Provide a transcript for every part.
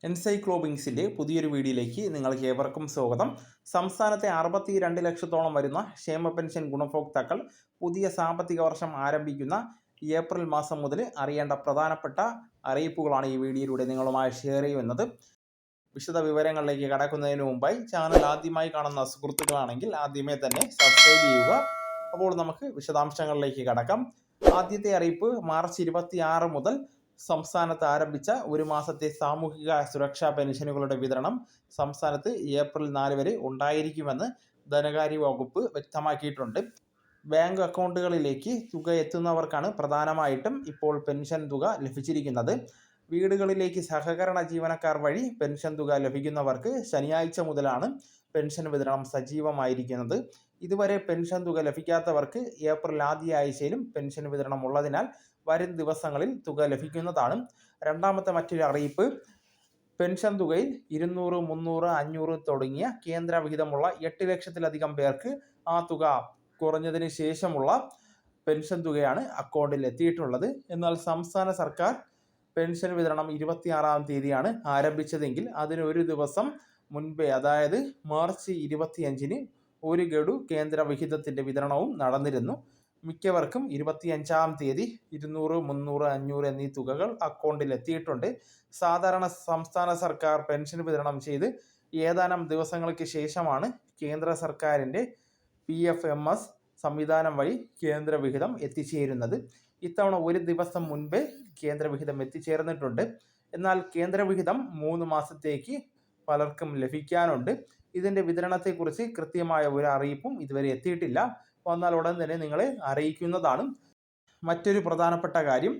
എൻസൈക്ലോബിങ്സിൻ്റെ പുതിയൊരു വീഡിയോയിലേക്ക് നിങ്ങൾക്ക് ഏവർക്കും സ്വാഗതം. സംസ്ഥാനത്തെ 62 ലക്ഷത്തോളം വരുന്ന ക്ഷേമ പെൻഷൻ ഗുണഭോക്താക്കൾ പുതിയ സാമ്പത്തിക വർഷം ആരംഭിക്കുന്ന ഏപ്രിൽ മാസം മുതൽ അറിയേണ്ട പ്രധാനപ്പെട്ട അറിയിപ്പുകളാണ് ഈ വീഡിയോയിലൂടെ നിങ്ങളുമായി ഷെയർ ചെയ്യുന്നത്. വിശദ വിവരങ്ങളിലേക്ക് കടക്കുന്നതിന് മുമ്പായി ചാനൽ ആദ്യമായി കാണുന്ന സുഹൃത്തുക്കളാണെങ്കിൽ ആദ്യമേ തന്നെ സബ്സ്ക്രൈബ് ചെയ്യുക. അപ്പോൾ നമുക്ക് വിശദാംശങ്ങളിലേക്ക് കടക്കാം. ആദ്യത്തെ അറിയിപ്പ് മാർച്ച് 26 മുതൽ സംസ്ഥാനത്ത് ആരംഭിച്ച ഒരു മാസത്തെ സാമൂഹിക സുരക്ഷാ പെൻഷനുകളുടെ വിതരണം സംസ്ഥാനത്ത് ഏപ്രിൽ 4 വരെ ഉണ്ടായിരിക്കുമെന്ന് ധനകാര്യ വകുപ്പ് വ്യക്തമാക്കിയിട്ടുണ്ട്. ബാങ്ക് അക്കൗണ്ടുകളിലേക്ക് തുക എത്തുന്നവർക്കാണ് പ്രധാനമായിട്ടും ഇപ്പോൾ പെൻഷൻ തുക ലഭിച്ചിരിക്കുന്നത്. വീടുകളിലേക്ക് സഹകരണ ജീവനക്കാർ വഴി പെൻഷൻ തുക ലഭിക്കുന്നവർക്ക് ശനിയാഴ്ച മുതലാണ് പെൻഷൻ വിതരണം സജീവമായിരിക്കുന്നത്. ഇതുവരെ പെൻഷൻ തുക ലഭിക്കാത്തവർക്ക് ഏപ്രിൽ ആദ്യ ആഴ്ചയിലും പെൻഷൻ വിതരണം ഉള്ളതിനാൽ വരും ദിവസങ്ങളിൽ തുക ലഭിക്കുന്നതാണ്. രണ്ടാമത്തെ മറ്റൊരു അറിയിപ്പ്, പെൻഷൻ തുകയിൽ 200, 300, 500 തുടങ്ങിയ കേന്ദ്ര വിഹിതമുള്ള 8 ലക്ഷത്തിലധികം പേർക്ക് ആ തുക കുറഞ്ഞതിന് ശേഷമുള്ള പെൻഷൻ തുകയാണ് അക്കൗണ്ടിൽ എത്തിയിട്ടുള്ളത്. എന്നാൽ സംസ്ഥാന സർക്കാർ പെൻഷൻ വിതരണം 26-ാം തീയതിയാണ് ആരംഭിച്ചതെങ്കിൽ അതിന് ഒരു ദിവസം മുൻപേ, അതായത് മാർച്ച് 25-ന് ഒരു ഗഡു കേന്ദ്ര വിഹിതത്തിന്റെ വിതരണവും നടന്നിരുന്നു. മിക്കവർക്കും 25-ാം തീയതി 200, 300, 500 എന്നീ തുകകൾ അക്കൗണ്ടിൽ എത്തിയിട്ടുണ്ട്. സാധാരണ സംസ്ഥാന സർക്കാർ പെൻഷൻ വിതരണം ചെയ്ത് ഏതാനും ദിവസങ്ങൾക്ക് ശേഷമാണ് കേന്ദ്ര സർക്കാരിൻ്റെ PFMS സംവിധാനം വഴി കേന്ദ്ര വിഹിതം എത്തിച്ചേരുന്നത്. ഇത്തവണ ഒരു ദിവസം മുൻപേ കേന്ദ്ര വിഹിതം എത്തിച്ചേർന്നിട്ടുണ്ട്. എന്നാൽ കേന്ദ്ര വിഹിതം 3 മാസത്തേക്ക് പലർക്കും ലഭിക്കാനുണ്ട്. ഇതിൻ്റെ വിതരണത്തെക്കുറിച്ച് കൃത്യമായ ഒരു അറിയിപ്പും ഇതുവരെ എത്തിയിട്ടില്ല. വന്നാൽ ഉടൻ തന്നെ നിങ്ങളെ അറിയിക്കുന്നതാണ്. മറ്റൊരു പ്രധാനപ്പെട്ട കാര്യം,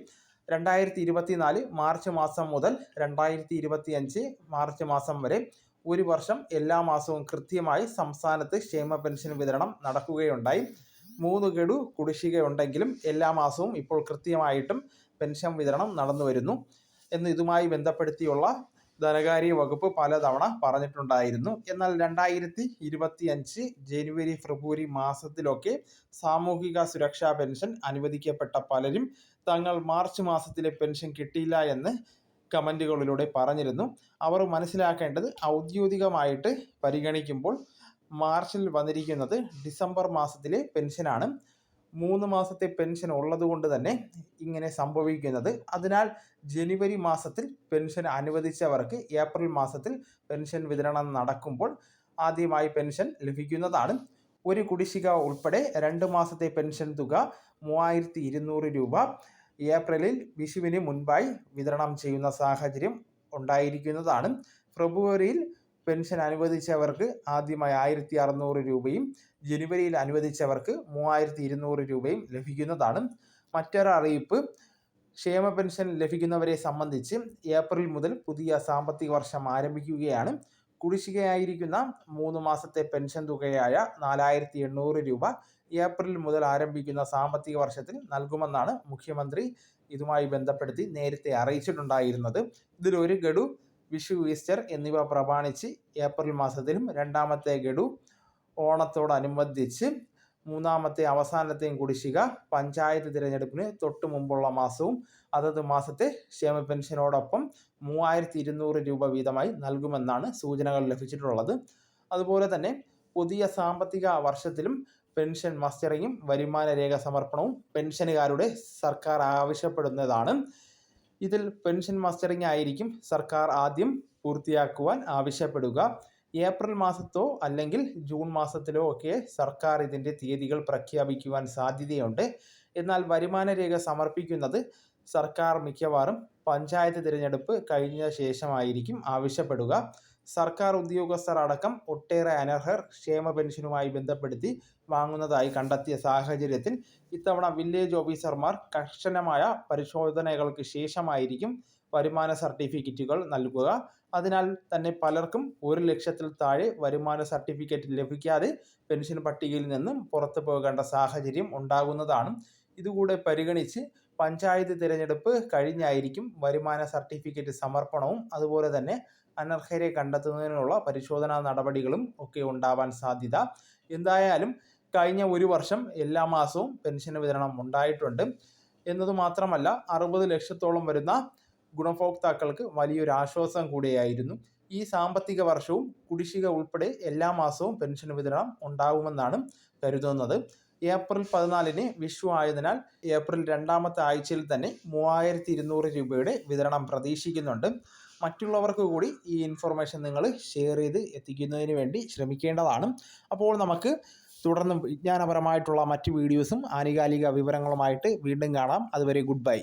2024 മാർച്ച് മാസം മുതൽ 2025 മാർച്ച് മാസം വരെ ഒരു വർഷം എല്ലാ മാസവും കൃത്യമായി സംസ്ഥാനത്ത് ക്ഷേമ പെൻഷൻ വിതരണം നടക്കുകയുണ്ടായി. 3 ഗഡു കുടിശ്ശികയുണ്ടെങ്കിലും എല്ലാ മാസവും ഇപ്പോൾ കൃത്യമായിട്ടും പെൻഷൻ വിതരണം നടന്നു വരുന്നു എന്ന് ഇതുമായി ബന്ധപ്പെടുത്തിയുള്ള ധനകാര്യ വകുപ്പ് പലതവണ പറഞ്ഞിട്ടുണ്ടായിരുന്നു. എന്നാൽ 2025 ജനുവരി ഫെബ്രുവരി മാസത്തിലൊക്കെ സാമൂഹിക സുരക്ഷാ പെൻഷൻ അനുവദിക്കപ്പെട്ട പലരും തങ്ങൾ മാർച്ച് മാസത്തിലെ പെൻഷൻ കിട്ടിയില്ല എന്ന് കമൻറ്റുകളിലൂടെ പറഞ്ഞിരുന്നു. അവർ മനസ്സിലാക്കേണ്ടത്, ഔദ്യോഗികമായിട്ട് പരിഗണിക്കുമ്പോൾ മാർച്ചിൽ വന്നിരിക്കുന്നത് ഡിസംബർ മാസത്തിലെ പെൻഷനാണ്. 3 മാസത്തെ പെൻഷൻ ഉള്ളതുകൊണ്ട് തന്നെ ഇങ്ങനെ സംഭവിക്കുന്നത്. അതിനാൽ ജനുവരി മാസത്തിൽ പെൻഷൻ അനുവദിച്ചവർക്ക് ഏപ്രിൽ മാസത്തിൽ പെൻഷൻ വിതരണം നടക്കുമ്പോൾ ആദ്യമായി പെൻഷൻ ലഭിക്കുന്നതാണ്. ഒരു കുടിശ്ശിക ഉൾപ്പെടെ 2 മാസത്തെ പെൻഷൻ തുക 3200 രൂപ ഏപ്രിലിൽ വിഷുവിന് മുൻപായി വിതരണം ചെയ്യുന്ന സാഹചര്യം ഉണ്ടായിരിക്കുന്നതാണ്. ഫെബ്രുവരിയിൽ പെൻഷൻ അനുവദിച്ചവർക്ക് ആദ്യമായി 1600 രൂപയും ജനുവരിയിൽ അനുവദിച്ചവർക്ക് 3200 രൂപയും ലഭിക്കുന്നതാണ്. മറ്റൊരു അറിയിപ്പ്, ക്ഷേമ പെൻഷൻ ലഭിക്കുന്നവരെ സംബന്ധിച്ച് ഏപ്രിൽ മുതൽ പുതിയ സാമ്പത്തിക വർഷം ആരംഭിക്കുകയാണ്. കുടിശ്ശികയായിരിക്കുന്ന 3 മാസത്തെ പെൻഷൻ തുകയായ 4800 രൂപ ഏപ്രിൽ മുതൽ ആരംഭിക്കുന്ന സാമ്പത്തിക വർഷത്തിൽ നൽകുമെന്നാണ് മുഖ്യമന്ത്രി ഇതുമായി ബന്ധപ്പെടുത്തി നേരത്തെ അറിയിച്ചിട്ടുണ്ടായിരുന്നത്. ഇതിൽ ഒരു ഗഡു വിഷു, ഈസ്റ്റർ എന്നിവ പ്രമാണിച്ച് ഏപ്രിൽ മാസത്തിലും, രണ്ടാമത്തെ ഗഡു ഓണത്തോടനുബന്ധിച്ച്, മൂന്നാമത്തെ അവസാനത്തെയും കുടിശ്ശിക പഞ്ചായത്ത് തിരഞ്ഞെടുപ്പിന് തൊട്ട് മുമ്പുള്ള മാസവും അതത് മാസത്തെ ക്ഷേമ പെൻഷനോടൊപ്പം 3200 രൂപ വീതമായി നൽകുമെന്നാണ് സൂചനകൾ ലഭിച്ചിട്ടുള്ളത്. അതുപോലെ തന്നെ പുതിയ സാമ്പത്തിക വർഷത്തിലും പെൻഷൻ മസ്റ്ററിങ്ങും വരുമാന രേഖ സമർപ്പണവും പെൻഷനുകാരുടെ സർക്കാർ ആവശ്യപ്പെടുന്നതാണ്. ഇതിൽ പെൻഷൻ മസ്റ്ററിംഗ് ആയിരിക്കും സർക്കാർ ആദ്യം പൂർത്തിയാക്കുവാൻ ആവശ്യപ്പെടുക. ഏപ്രിൽ മാസത്തോ അല്ലെങ്കിൽ ജൂൺ മാസത്തിലോ ഒക്കെ സർക്കാർ ഇതിൻ്റെ തീയതികൾ പ്രഖ്യാപിക്കുവാൻ സാധ്യതയുണ്ട്. എന്നാൽ വരുമാന രേഖ സമർപ്പിക്കുന്നത് സർക്കാർ മിക്കവാറും പഞ്ചായത്ത് തിരഞ്ഞെടുപ്പ് കഴിഞ്ഞ ശേഷമായിരിക്കും ആവശ്യപ്പെടുക. സർക്കാർ ഉദ്യോഗസ്ഥർ അടക്കം ഒട്ടേറെ അനർഹർ ക്ഷേമ പെൻഷനുമായി ബന്ധപ്പെടുത്തി വാങ്ങുന്നതായി കണ്ടെത്തിയ സാഹചര്യത്തിൽ ഇത്തവണ വില്ലേജ് ഓഫീസർമാർ കർശനമായ പരിശോധനകൾക്ക് ശേഷമായിരിക്കും വരുമാന സർട്ടിഫിക്കറ്റുകൾ നൽകുക. അതിനാൽ തന്നെ പലർക്കും 1 ലക്ഷത്തിൽ താഴെ വരുമാന സർട്ടിഫിക്കറ്റ് ലഭിക്കാതെ പെൻഷൻ പട്ടികയിൽ നിന്നും പുറത്തു പോകേണ്ട സാഹചര്യം ഉണ്ടാകുന്നതാണ്. ഇതുകൂടെ പരിഗണിച്ച് പഞ്ചായത്ത് തിരഞ്ഞെടുപ്പ് കഴിഞ്ഞായിരിക്കും വരുമാന സർട്ടിഫിക്കറ്റ് സമർപ്പണവും അതുപോലെ തന്നെ അനർഹരെ കണ്ടെത്തുന്നതിനുള്ള പരിശോധനാ നടപടികളും ഒക്കെ ഉണ്ടാവാൻ സാധ്യത. എന്തായാലും കഴിഞ്ഞ ഒരു വർഷം എല്ലാ മാസവും പെൻഷൻ വിതരണം ഉണ്ടായിട്ടുണ്ട്. എന്നതുമാത്രമല്ല 60 ലക്ഷത്തോളം വരുന്ന ഗുണഭോക്താക്കൾക്ക് വലിയൊരു ആശ്വാസം കൂടിയായിരുന്നു. ഈ സാമ്പത്തിക വർഷവും കുടിശ്ശിക ഉൾപ്പെടെ എല്ലാ മാസവും പെൻഷൻ വിതരണം ഉണ്ടാകുമെന്നാണ് കരുതുന്നത്. ഏപ്രിൽ 14 വിഷു ആയതിനാൽ ഏപ്രിൽ രണ്ടാമത്തെ ആഴ്ചയിൽ തന്നെ 3200 രൂപയുടെ വിതരണം പ്രതീക്ഷിക്കുന്നുണ്ട്. മറ്റുള്ളവർക്ക് കൂടി ഈ ഇൻഫർമേഷൻ നിങ്ങൾ ഷെയർ ചെയ്ത് എത്തിക്കുന്നതിന് വേണ്ടി ശ്രമിക്കേണ്ടതാണ്. അപ്പോൾ നമുക്ക് തുടർന്ന് വിജ്ഞാനപരമായിട്ടുള്ള മറ്റ് വീഡിയോസും ആനുകാലിക വിവരങ്ങളുമായിട്ട് വീണ്ടും കാണാം. അതുവരെ ഗുഡ് ബൈ.